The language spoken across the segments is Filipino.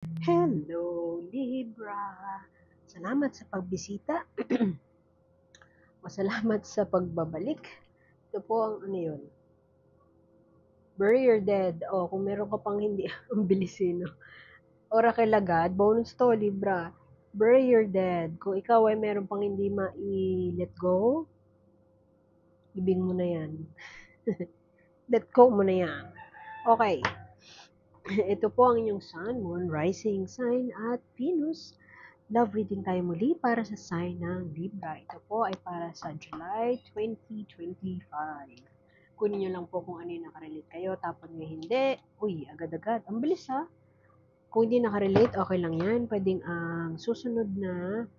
Hello, Libra! Salamat sa pagbisita o salamat sa pagbabalik. Ito po ang ano yun, Bury Your Dead. O, kung meron ka pang hindi, ang bilis no? Oracle agad, bonus to, Libra. Bury Your Dead. Kung ikaw ay meron pang hindi ma-let go, ibig mo na yan. Let go mo na yan. Okay. Ito po ang inyong Sun, Moon, Rising Sign at Venus. Love reading tayo muli para sa sign ng Libra. Ito po ay para sa July 2025. Kunin nyo lang po kung ano yung nakarelate kayo, tapos nyo hindi. Uy, agad-agad. Ang bilis ha. Kung hindi nakarelate, okay lang yan. Pwedeng ang susunod na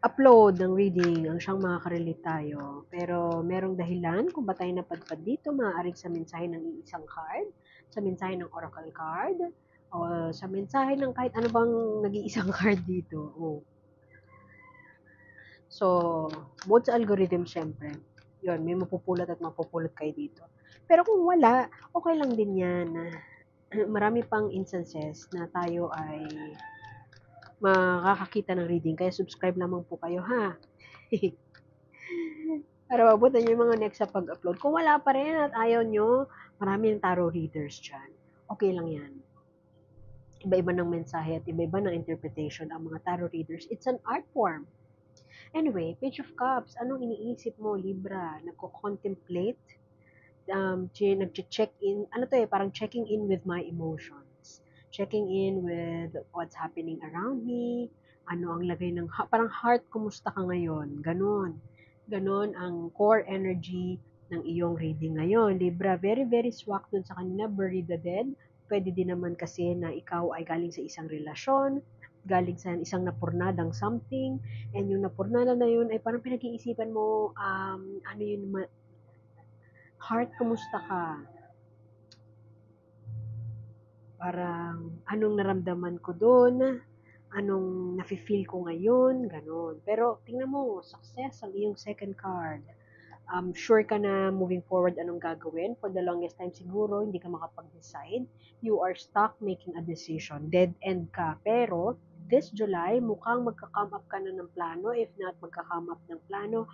upload ng reading ang siyang makakarelate tayo. Pero merong dahilan kung ba tayo napadpad dito, maaaring sa mensahe ng iisang card, sa mensahe ng oracle card, o sa mensahe ng kahit ano bang nag-iisang card dito. Oh. So, bukod sa algorithm, syempre, yun, may mapupulot at mapupulot kayo dito. Pero kung wala, okay lang din yan. Marami pang instances na tayo ay makakakita ng reading. Kaya subscribe lamang po kayo, ha? Para mabutan nyo yung mga next sa pag-upload. Kung wala pa rin at ayaw nyo, marami ng tarot readers dyan. Okay lang yan. Iba-iba ng mensahe at iba-iba ng interpretation ang mga tarot readers. It's an art form. Anyway, Page of Cups, anong iniisip mo, Libra? Nagko-contemplate? Nag-check in, ano to parang checking in with my emotions. Checking in with what's happening around me, ano ang lagay ng, parang heart, kumusta ka ngayon? Ganon. Ganon ang core energy ng iyong reading ngayon. Libra, very, very swak dun sa kanina, Bury the Dead. Pwede din naman kasi na ikaw ay galing sa isang relasyon, galing sa isang napurnadang something, and yung napurnada na yun ay parang pinag-iisipan mo, ano yun, heart, kumusta ka? Parang, anong naramdaman ko doon? Anong nafe-feel ko ngayon? Ganon. Pero, tingnan mo, success ang iyong second card. Sure ka na moving forward anong gagawin. For the longest time siguro, hindi ka makapag-decide. You are stuck making a decision. Dead end ka. Pero, this July, mukhang magka-come up ka na ng plano. If not, magka-come up ng plano,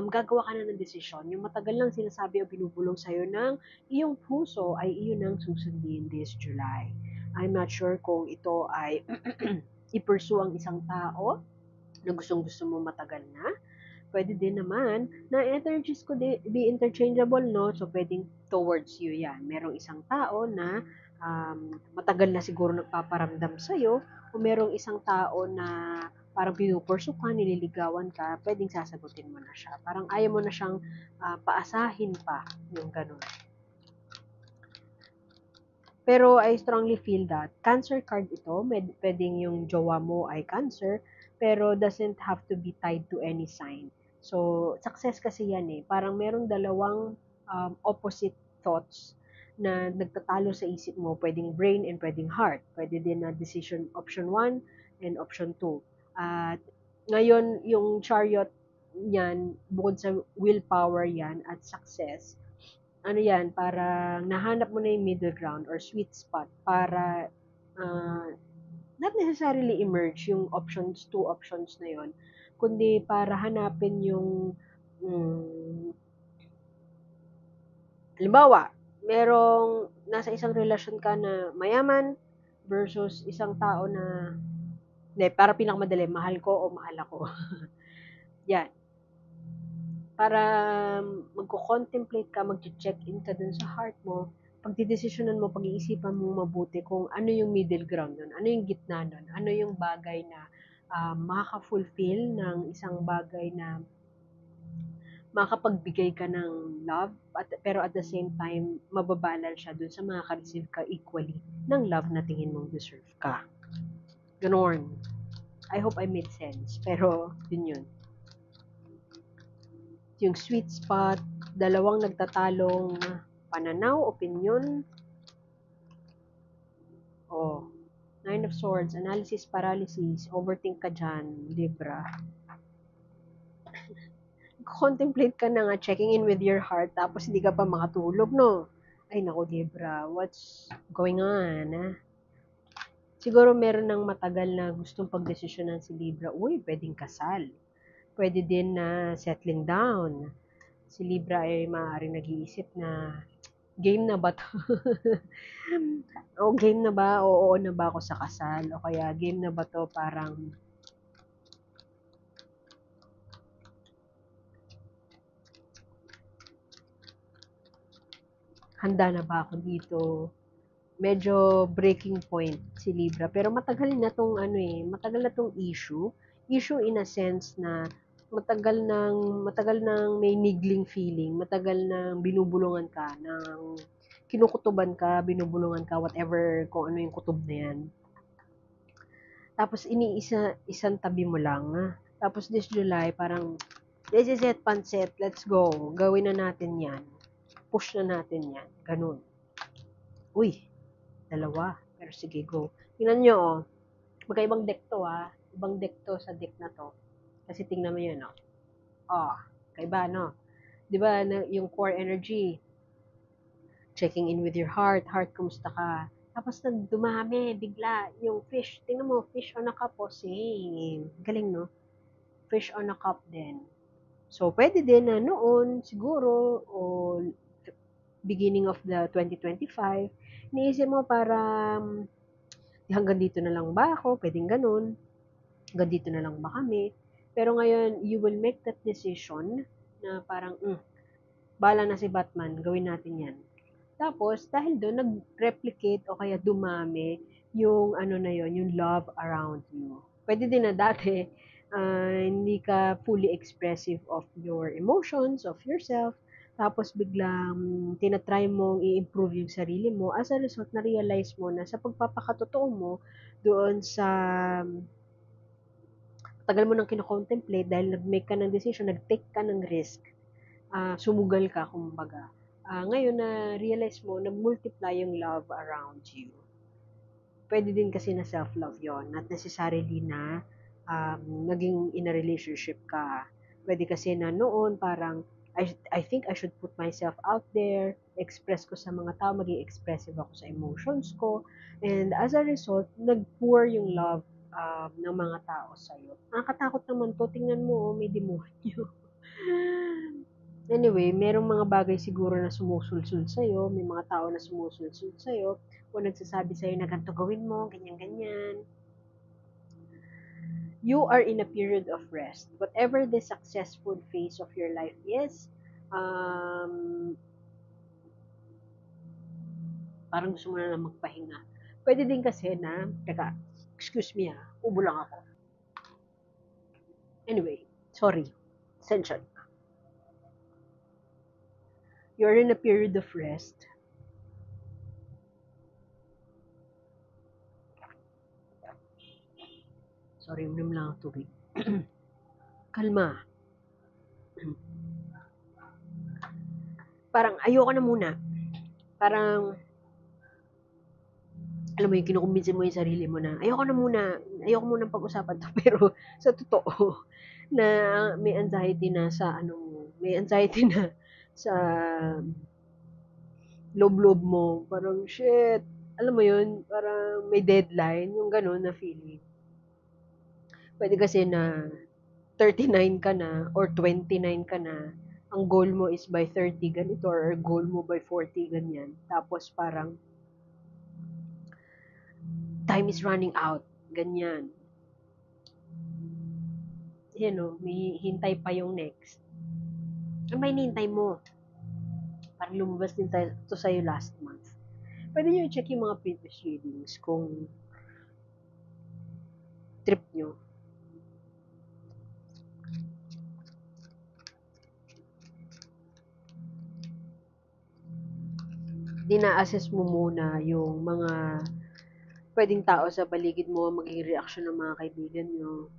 gagawa ka na ng desisyon. Yung matagal lang sinasabi o binubulong sa'yo ng iyong puso ay iyon ang susundin this July. I'm not sure kung ito ay i-pursue ang isang tao na gustong-gusto mo matagal na. Pwede din naman na energies ko be interchangeable, no? So, pwedeng towards you yan. Merong isang tao na matagal na siguro nagpaparamdam sa'yo, o merong isang tao na parang pinupurso ka, nililigawan ka, pwedeng sasagutin mo na siya. Parang ayaw mo na siyang paasahin pa, yung ganun. Pero I strongly feel that Cancer card ito, pwedeng yung jowa mo ay Cancer, pero doesn't have to be tied to any sign. So, success kasi yan eh. Parang merong dalawang opposite thoughts na nagtatalo sa isip mo. Pwedeng brain and pwedeng heart. Pwede din na decision option 1 and option 2. At ngayon, yung chariot yan, bukod sa willpower yan at success, ano yan, para nahanap mo na yung middle ground or sweet spot para uh, not necessarily emerge yung options, two options na yon, kundi para hanapin yung halimbawa, merong nasa isang relasyon ka na mayaman versus isang tao na hindi, para pinakamadali, mahal ko o mahal ako. Yan. Para magko-contemplate ka, mag-check-in ka dun sa heart mo, pagdidesisyonan mo, pag-iisipan mo mabuti kung ano yung middle ground nun, ano yung gitna nun, ano yung bagay na makaka-fulfill ng isang bagay na makapagbigay ka ng love, pero at the same time, mababalance siya dun sa makaka-receive ka equally ng love na tingin mong deserve ka. Ganon. I hope I made sense. Pero, yun. Yung sweet spot, dalawang nagtatalong pananaw, opinion. Oh, Nine of Swords, analysis, paralysis, overthink ka dyan, Libra. Contemplate ka na nga, checking in with your heart, tapos hindi ka pa makatulog, no? Ay naku, Libra, what's going on? Siguro meron ng matagal na gustong pagdesisyonan si Libra. Uy, pwedeng kasal. Pwede din na settling down. Si Libra ay maaaring nag-iisip na game na ba to? O game na ba? Oo na ba ako sa kasal? O kaya game na ba to parang handa na ba ako dito? Medyo breaking point si Libra. Pero matagal na tong ano matagal na tong issue. Issue in a sense na matagal nang may niggling feeling, matagal nang binubulungan ka ng kinukutuban ka, binubulungan ka, whatever kung ano yung kutob na yan. Tapos isang tabi mo lang. Tapos this July, parang, this is it, pansit, let's go. Gawin na natin yan. Push na natin yan. Ganun. Uy, dalawa. Pero sige, go. Tingnan nyo, oh. Magkaibang deck to, ha. Ibang deck to sa deck na to. Kasi tingnan mo yun, oh. Oh, kaiba, no? Di ba, yung core energy, checking in with your heart. Heart, kumusta ka? Tapos dumami, bigla, yung fish. Tingnan mo, fish on a cup, oh, same. Galing, no? Fish on a cup din. So, pwede din na noon, siguro, o beginning of the 2025, iniisip mo para hanggang dito na lang ba ako? Pwedeng ganun. Hanggang dito na lang ba kami? Pero ngayon, you will make that decision na parang, bala na si Batman, gawin natin yan. Tapos, dahil doon, nag-replicate o kaya dumami yung ano na yon, yung love around you. Pwede din na dati, hindi ka fully expressive of your emotions, of yourself, tapos biglang tinatry mong i-improve yung sarili mo. As a result, na-realize mo na sa pagpapakatotoo mo doon sa tagal mo nang kino-contemplate dahil nag-make ka ng decision, nag-take ka ng risk, sumugal ka, kumbaga. Ngayon na realize mo, nag-multiply yung love around you. Pwede din kasi na self-love yon, not necessarily na naging in a relationship ka. Pwede kasi na noon parang I think I should put myself out there, express ko sa mga tao, maging expressive ako sa emotions ko, and as a result, nag-pour yung love ng mga tao sa'yo. Nakakatakot naman to, tingnan mo, may demonyo. Anyway, merong mga bagay siguro na sumusulsul sa'yo, may mga tao na sumusulsul sa'yo, o nagsasabi sa'yo na ganito gawin mo, ganyan-ganyan. You are in a period of rest. Whatever the successful phase of your life is, parang gusto mo na lang magpahinga. Pwede din kasi na, teka, excuse me ubo lang ako. Anyway, sorry, sensyon. You're in a period of rest. Sorry, uminom lang ang tubig. Kalma. Parang ayoko na muna. Parang, alam mo yung kinukumbinsin mo yung sarili mo na, ayoko muna pag-usapan to. Pero, sa totoo, na may anxiety na sa loob-loob mo. Parang, shit, alam mo yun, parang may deadline, yung gano'n na feeling. Pwede kasi na 39 ka na or 29 ka na, ang goal mo is by 30 ganito or goal mo by 40 ganyan. Tapos parang time is running out, ganyan. May hintay pa yung next. Ano ba hinihintay mo? Parang lumabas din to sa'yo last month. Pwede nyo i-check yung mga previous readings kung trip nyo. Dina-assess mo muna yung mga pwedeng tao sa paligid mo, magiging reaction ng mga kaibigan nyo,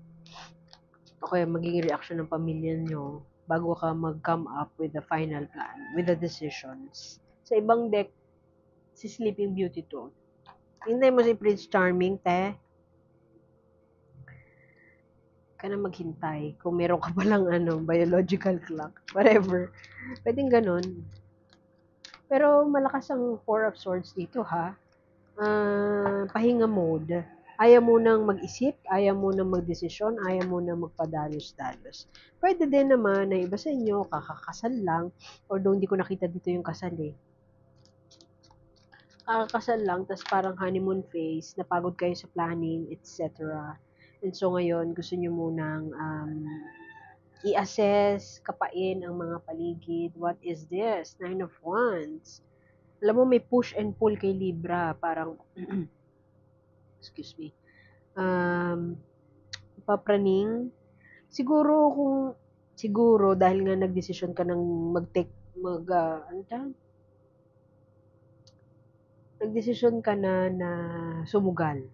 o kaya magiging reaction ng pamilya nyo, bago ka mag-come up with the final plan, with the decisions. Sa ibang deck, si Sleeping Beauty to. Hintay mo si Prince Charming, te. Ka na maghintay. Kung meron ka palang biological clock. Whatever. Pwedeng ganun. Pero malakas ang Four of Swords dito, ha? Pahinga mode. Ayaw mo nang mag-isip, ayaw mo nang magdesisyon, ayaw mo nang magpadalos-dalos. Pwede din naman na iba sa inyo, kakakasal lang, although hindi ko nakita dito yung kasal eh. Kakakasal lang, tas parang honeymoon phase, napagod kayo sa planning, etc. And so ngayon, gusto nyo munang i-assess, kapain ang mga paligid. What is this? Nine of Wands. Alam mo, may push and pull kay Libra. Parang, excuse me, um, papraning. Siguro dahil nga nagdesisyon ka ng ano tawag? Nagdesisyon ka na sumugal.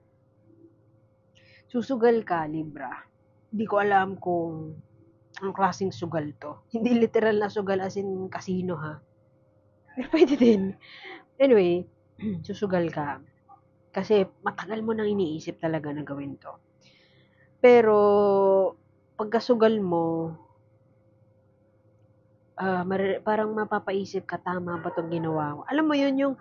Susugal ka, Libra. Hindi ko alam kung anong klaseng sugal to. Hindi literal na sugal as in casino ha. Pero pwede din. Anyway, susugal ka. Kasi matagal mo nang iniisip talaga na gawin to. Pero, pagkasugal mo, parang mapapaisip ka, tama ba itong ginawa ko? Alam mo yun yung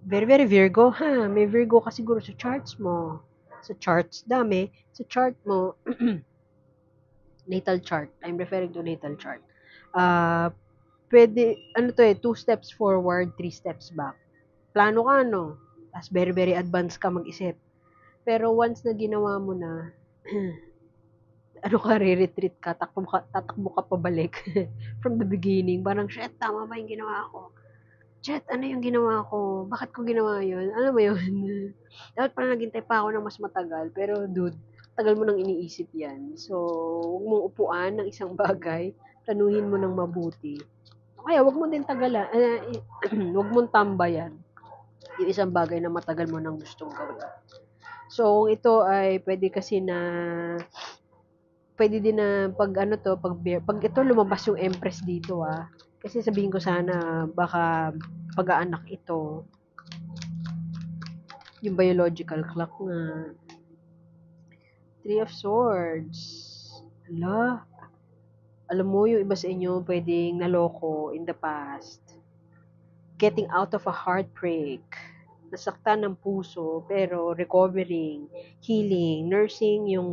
very, very Virgo, ha? May Virgo ka siguro sa charts mo. Sa charts, dami. Sa chart mo, natal chart. I'm referring to natal chart. Pwede, ano to eh, 2 steps forward, 3 steps back. Plano ka, no? Tapos very, very advanced ka mag-isip. Pero once na ginawa mo na, ano ka, re-retreat ka, tatakbo ka pabalik from the beginning. Parang, shit, tama ba yung ginawa ko? Shit, ano yung ginawa ko? Bakit ko ginawa yun? Alam mo yun? Dapat pala naghintay pa ako ng mas matagal. Pero, dude, tagal mo nang iniisip yan. So, huwag mong upuan ng isang bagay. Planuhin mo ng mabuti. Kaya, huwag mo din tagalan. Huwag mong tambayan yung isang bagay na matagal mo nang gustong gawin. So, ito ay pwede kasi na pwede din na pag ano to, pag ito lumabas yung Empress dito kasi sabihin ko sana baka pag-aanak ito yung biological clock nga. Three of Swords. Ala, alam mo yung iba sa inyo pwedeng naloko in the past. Getting out of a heartbreak. Nasaktan ng puso pero recovering, healing, nursing yung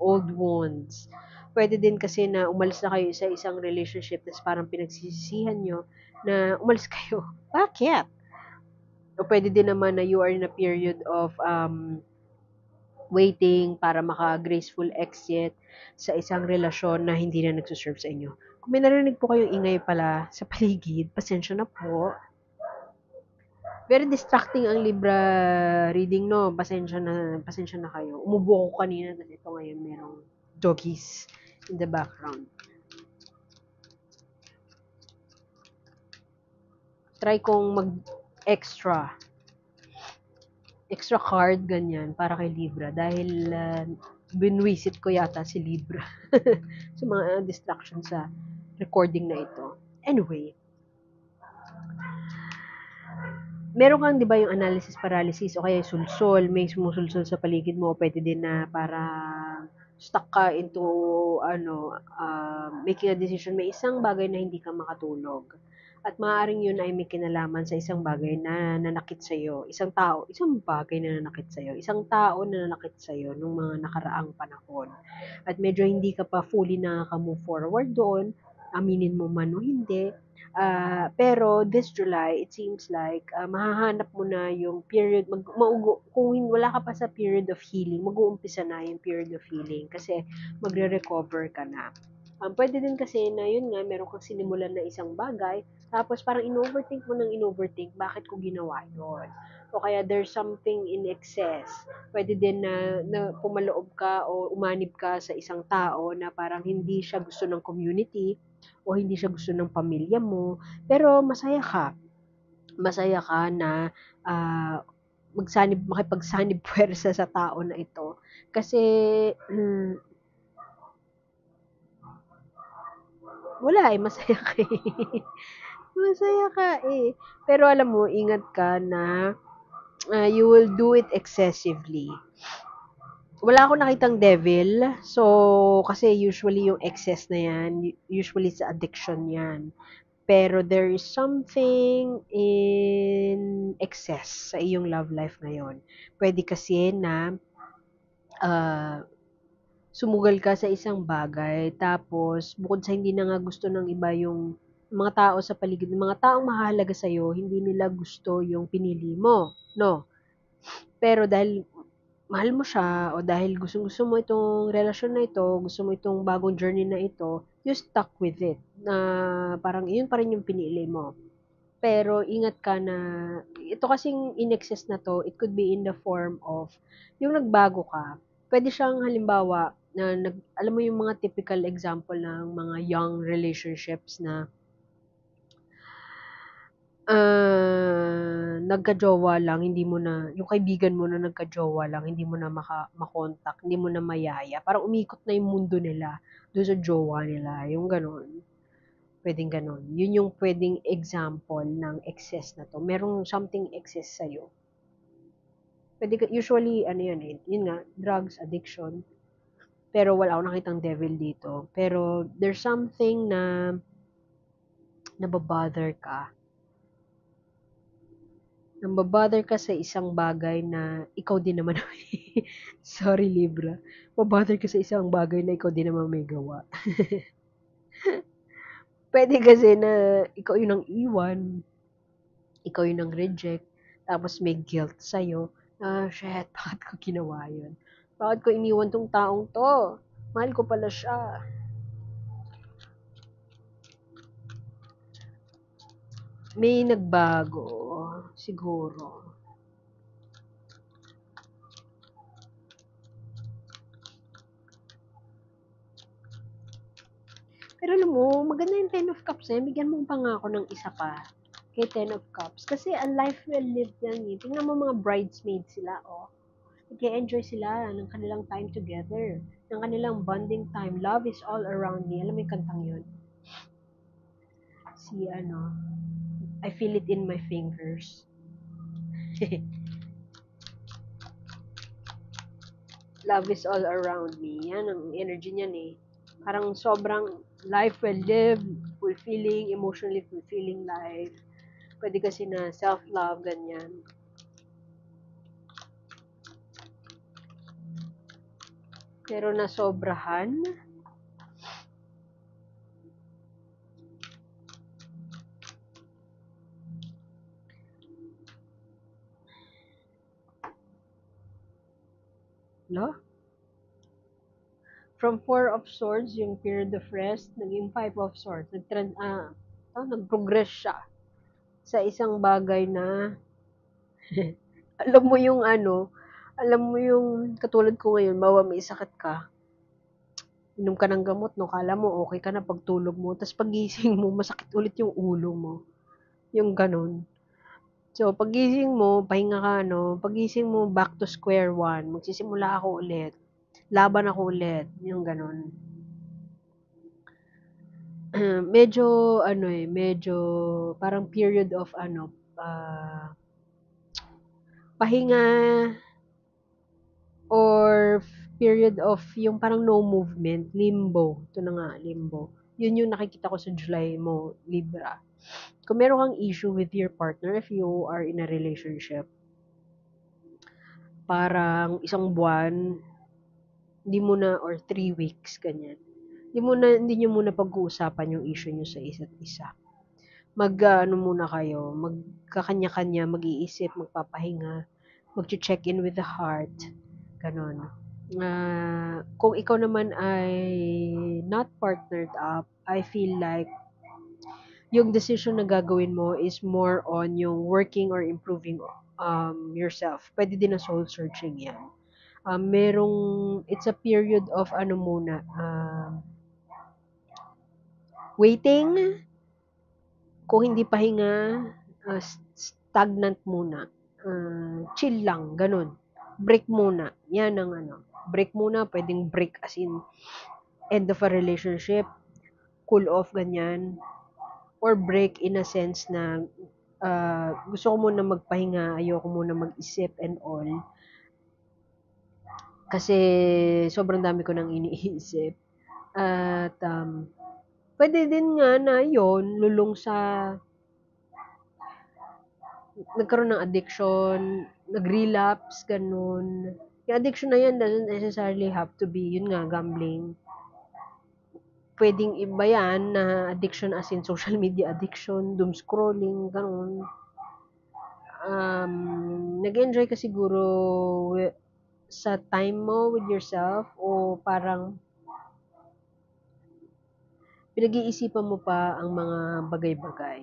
old wounds. Pwede din kasi na umalis na kayo sa isang relationship tapos parang pinagsisisihan nyo na umalis kayo. Bakit? O pwede din naman na you are in a period of waiting para maka-graceful exit sa isang relasyon na hindi na nagsuserve sa inyo. Kung may narinig po kayong ingay pala sa paligid, pasensya na po. Very distracting ang Libra reading, no? Pasensya na kayo. Umubo ko kanina, tapos ito ngayon merong doggies in the background. Try kong mag-extra card, ganyan, para kay Libra. Dahil binwisit ko yata si Libra sa mga distraction sa recording na ito. Anyway, meron kang, di ba, yung analysis paralysis o kaya sulsol, may sumusulsol sa paligid mo, pwede din na para stuck ka into, making a decision, may isang bagay na hindi ka makatulog. At maaaring yun ay may kinalaman sa isang bagay na nanakit sa'yo. Isang bagay na nanakit sa'yo. Isang tao na nanakit sa'yo nung mga nakaraang panahon. At medyo hindi ka pa fully nakaka-move forward doon, aminin mo man o hindi. Pero this July, it seems like mahahanap mo na yung period, kung wala ka pa sa period of healing, mag-uumpisa na yung period of healing kasi magre-recover ka na. Pwede din kasi na yun nga, meron kang sinimulan na isang bagay, tapos parang in-overthink mo ng in-overthink, bakit ko ginawa yun? O kaya there's something in excess. Pwede din na pumaloob ka o umanib ka sa isang tao na parang hindi siya gusto ng community o hindi siya gusto ng pamilya mo, pero masaya ka. Masaya ka na makipagsanib puwersa sa tao na ito. Kasi, wala masaya ka eh. Masaya ka eh. Pero alam mo, ingat ka na you will do it excessively. Wala akong nakitang devil. So, kasi usually yung excess na yan, usually sa addiction yan. Pero there is something in excess sa iyong love life ngayon. Pwede kasi na ah, sumugal ka sa isang bagay, tapos bukod sa hindi na nga gusto ng iba yung mga tao sa paligid, yung mga taong mahalaga sa'yo, hindi nila gusto yung pinili mo, no? Pero dahil mahal mo siya o dahil gustong-gusto mo itong relasyon na ito, gusto mo itong bagong journey na ito, you stuck with it. Na parang iyon pa rin yung pinili mo. Pero ingat ka na, ito kasing in-excess na to, it could be in the form of, yung nagbago ka. Pwede siyang halimbawa, alam mo yung mga typical example ng mga young relationships na nagka-jowa lang, hindi mo na, yung kaibigan mo na nagka-jowa lang, hindi mo na makontak, hindi mo na mayaya. Parang umikot na yung mundo nila doon sa jowa nila, yung gano'n. Pwedeng gano'n. Yun yung pwedeng example ng excess na to. Merong something excess sa'yo. Pwede ka, usually, ano yun eh, yun nga, drugs, addiction. Pero wala akong nakitang devil dito. Pero there's something na nababother ka. Nambabother ka sa isang bagay na ikaw din naman sorry Libra. Mabother ka sa isang bagay na ikaw din naman may gawa. Pwede kasi na ikaw yung nang iwan, ikaw yung nang reject, tapos may guilt sa'yo. Shit, bakit ko ginawa yun? Bakit ko iniwan tong taong to? Mahal ko pala siya. May nagbago, siguro. Pero alam mo, maganda yung Ten of Cups eh. Bigyan mo pa nga ako ng isa pa kay Ten of Cups. Kasi a life well lived yan eh. Tingnan mo mga bridesmaids sila, oh. Nag-enjoy sila ng kanilang time together. Ng kanilang bonding time. Love is all around me. Alam mo yung kantang yun? Si ano, I feel it in my fingers. Love is all around me. Yan ang energy niyan eh. Parang sobrang life well lived, fulfilling, emotionally fulfilling life. Pwede kasi na self-love, ganyan. Pero nasobrahan, no? From Four of Swords, yung period of rest, naging Five of Swords. Nag-progress siya sa isang bagay na alam mo yung ano, alam mo yung katulad ko ngayon, bawa may sakit ka, inom ka ng gamot, no, kala mo okay ka na pagtulog mo, tapos pagising mo, masakit ulit yung ulo mo. Yung ganun. So, pagising mo, pahinga ka, no, pagising mo, back to square one, magsisimula ako ulit, laban ako ulit, yung ganun. Medyo, ano eh, medyo, parang period of, ano, pahinga, or period of yung parang no movement, limbo. Ito na nga, limbo. Yun yung nakikita ko sa July mo, Libra. Kung meron kang issue with your partner, if you are in a relationship, parang isang buwan, hindi mo na, or 3 weeks, ganyan. Hindi nyo muna pag-uusapan yung issue nyo sa isa't isa. Ano muna kayo, magkakanya-kanya, mag-iisip, magpapahinga, mag-check-in with the heart, ganon. Kung ikaw naman ay not partnered up, I feel like yung decision na gagawin mo is more on yung working or improving yourself. Pwede din na soul searching yan. It's a period of ano muna, waiting, kung hindi pahinga, stagnant muna. Chill lang, ganun. Break muna. Yan ang ano. Break muna, pwedeng break as in end of a relationship, cool off, ganyan. Or break in a sense na gusto ko muna magpahinga, ayoko muna mag-isip and all. Kasi sobrang dami ko nang iniisip. At Puwede din nga na yun, lulong sa nagkaroon ng addiction, nag-relapse, gano'n. Yung addiction na yan doesn't necessarily have to be, yun nga, gambling. Puwedeng iba yan na addiction as in social media addiction, doom scrolling, gano'n. Nag-enjoy ka siguro sa time mo with yourself o parang pinag-iisipan mo pa ang mga bagay-bagay.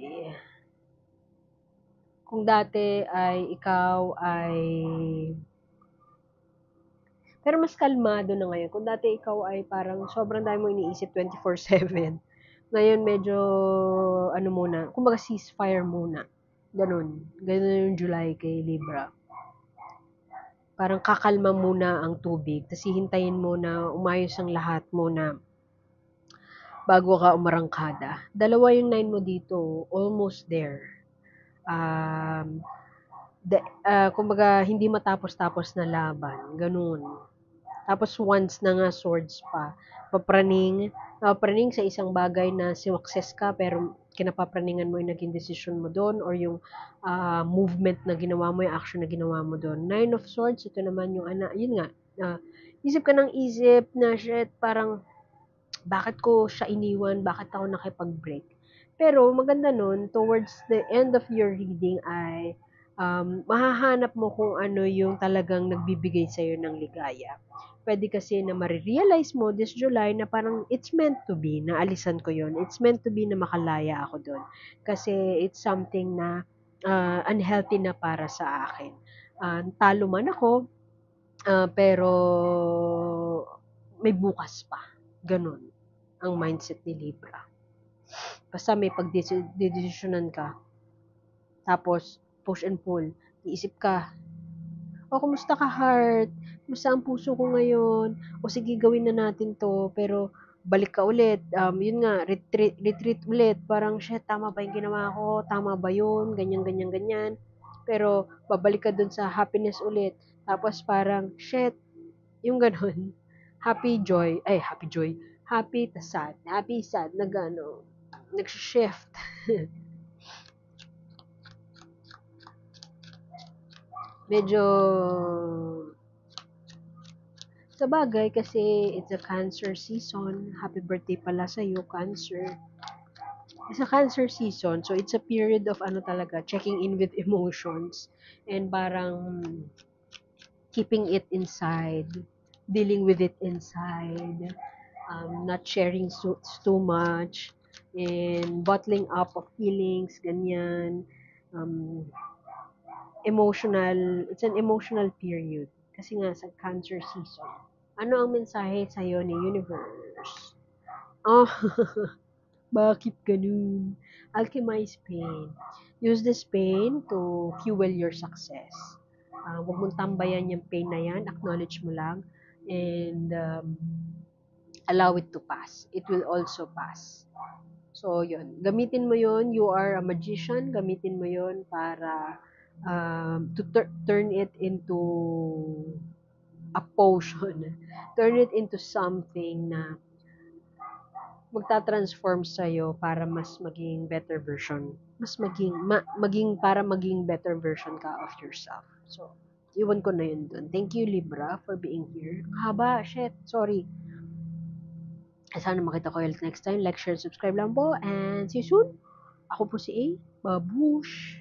Kung dati ay ikaw ay pero mas kalmado na ngayon. Kung dati ikaw ay parang sobrang dami mong iniisip 24/7. Ngayon medyo ano muna, kumbaga ceasefire muna. Ganun. Ganun yung July kay Libra. Parang kakalma muna ang tubig. Tapos hihintayin mo na umayos ang lahat muna bago ka umarangkada. Dalawa yung 9 mo dito. Almost there. Um, kumbaga, hindi matapos-tapos na laban. Ganun. Tapos once na nga swords pa, papraning sa isang bagay na success ka pero kinapapraningan mo yung naging decision mo doon or yung movement na ginawa mo, yung action na ginawa mo doon. Nine of Swords, ito naman yung, yun nga, isip ka ng isip na shit, parang bakit ko siya iniwan, bakit ako nakipag-break. Pero maganda nun, towards the end of your reading ay mahahanap mo kung ano yung talagang nagbibigay sa'yo ng ligaya. Pwede kasi na marirealize mo this July na parang it's meant to be, na alisan ko yun. It's meant to be na makalaya ako doon. Kasi it's something na unhealthy na para sa akin. Talo man ako, pero may bukas pa. Ganun ang mindset ni Libra. Basta may pagdedesisyonan ka, tapos push and pull, iisip ka, o kumusta ka heart? Kumusta ang puso ko ngayon? O sige gawin na natin to, pero balik ka ulit, yun nga, retreat ulit, parang shit, tama ba yung ginawa ko? Tama ba yun? Ganyan, ganyan, ganyan. Pero babalik ka dun sa happiness ulit, tapos parang shit, yung ganun, happy joy, happy tas sad, happy sad, nag-shift. Medyo sa bagay kasi it's a Cancer season. Happy birthday pala sa iyo, Cancer. It's a Cancer season, so it's a period of ano talaga, checking in with emotions and parang keeping it inside, dealing with it inside, not sharing too much, and bottling up of feelings, ganyan. Um, it's an emotional period. Kasi nga sa Cancer season. Ano ang mensahe sa'yo ni Universe? Oh, bakit ganun? Alchemize pain. Use this pain to fuel your success. Huwag mong tambayan yung pain na yan. Acknowledge mo lang. And allow it to pass. It will also pass. So, yun. Gamitin mo yun. You are a magician. Gamitin mo yun para to turn it into a potion. Turn it into something na magta-transform sa'yo para mas maging better version. Mas maging para maging better version ka of yourself. So, iwan ko na yun dun. Thank you, Libra, for being here. Haba, shit, sorry. Sana makita ko ulit next time. Like, share, subscribe lang po. And see you soon. Ako po si A. Babush!